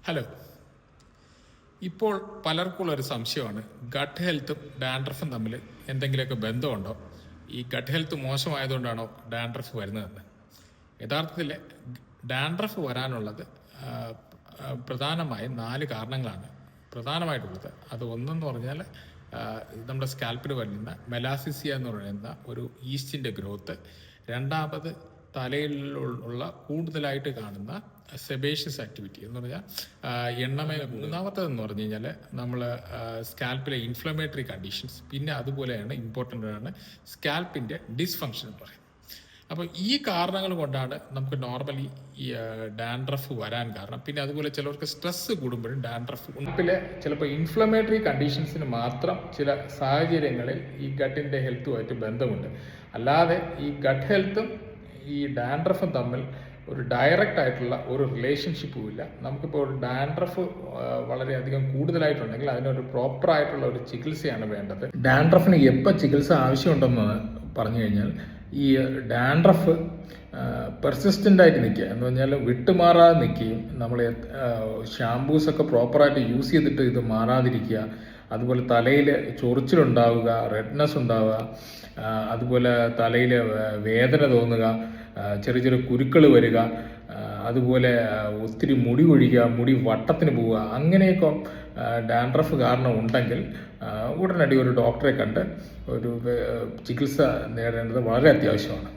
Hello. ഇപ്പോൾ പലർക്കുള്ളൊരു സംശയമാണ് gut ഹെൽത്തും ഡാൻഡ്രഫും തമ്മിൽ എന്തെങ്കിലുമൊക്കെ ബന്ധമുണ്ടോ, ഈ ഗട്ട് ഹെൽത്ത് മോശമായതുകൊണ്ടാണോ ഡാൻഡ്രഫ് വരുന്നതെന്ന്. യഥാർത്ഥത്തിൽ ഡാൻഡ്രഫ് വരാനുള്ളത് പ്രധാനമായും 4 കാരണങ്ങളാണ് പ്രധാനമായിട്ടുള്ളത്. അത് ഒന്നെന്ന് പറഞ്ഞാൽ നമ്മുടെ സ്കാൽപ്പിൽ വരുന്ന മെലാസിസിയ എന്ന് പറയുന്ന ഒരു ഈസ്റ്റിൻ്റെ ഗ്രോത്ത്. രണ്ടാമത് തലയിലുള്ള കൂടുതലായിട്ട് കാണുന്ന സെബേഷ്യസ് ആക്ടിവിറ്റി എന്ന് പറഞ്ഞാൽ എണ്ണമയ. മൂന്നാമത്തേതെന്ന് പറഞ്ഞു കഴിഞ്ഞാൽ നമ്മൾ സ്കാൽപ്പിലെ ഇൻഫ്ലമേറ്ററി കണ്ടീഷൻസ്. പിന്നെ അതുപോലെയാണ് ഇമ്പോർട്ടൻ്റ് ആണ് സ്കാൽപ്പിൻ്റെ ഡിസ്ഫങ്ഷൻ എന്ന് പറയുന്നത്. അപ്പോൾ ഈ കാരണങ്ങൾ കൊണ്ടാണ് നമുക്ക് നോർമലി ഈ ഡാൻഡ്രഫ് വരാൻ കാരണം. പിന്നെ അതുപോലെ ചിലർക്ക് സ്ട്രെസ്സ് കൂടുമ്പോഴും ഡാൻഡ്രഫ്. ഉപ്പിലെ ചിലപ്പോൾ ഇൻഫ്ലമേറ്ററി കണ്ടീഷൻസിന് മാത്രം ചില സാഹചര്യങ്ങളിൽ ഈ ഗട്ടിൻ്റെ ഹെൽത്തുമായിട്ട് ബന്ധമുണ്ട്. അല്ലാതെ ഈ ഗട്ട് ഹെൽത്തും ഈ ഡാൻഡ്രഫും തമ്മിൽ ഒരു ഡയറക്റ്റ് ആയിട്ടുള്ള ഒരു റിലേഷൻഷിപ്പും ഇല്ല. നമുക്കിപ്പോൾ ഒരു ഡാൻഡ്രഫ് വളരെയധികം കൂടുതലായിട്ടുണ്ടെങ്കിൽ അതിനൊരു പ്രോപ്പറായിട്ടുള്ള ഒരു ചികിത്സയാണ് വേണ്ടത്. ഡാൻഡ്രഫിന് എപ്പോൾ ചികിത്സ ആവശ്യമുണ്ടെന്ന് പറഞ്ഞു കഴിഞ്ഞാൽ, ഈ ഡാൻഡ്രഫ് പെർസിസ്റ്റൻ്റായിട്ട് നിൽക്കുക എന്ന് പറഞ്ഞാൽ വിട്ടുമാറാതെ നിൽക്കുകയും നമ്മൾ ഷാംപൂസൊക്കെ പ്രോപ്പറായിട്ട് യൂസ് ചെയ്തിട്ട് ഇത് മാറാതിരിക്കുക, അതുപോലെ തലയിൽ ചൊറിച്ചിലുണ്ടാവുക, റെഡ്നെസ് ഉണ്ടാവുക, അതുപോലെ തലയിൽ വേദന തോന്നുക, ചെറിയ ചെറിയ കുരുക്കൾ വരിക, അതുപോലെ ഒത്തിരി മുടി ഒഴിയുക, മുടി വട്ടത്തിന് പോവുക, അങ്ങനെയൊക്കെ ഡാൻഡ്രഫ് കാരണം ഉണ്ടെങ്കിൽ ഉടനടി ഒരു ഡോക്ടറെ കണ്ട് ഒരു ചികിത്സ നേടേണ്ടത് വളരെ അത്യാവശ്യമാണ്.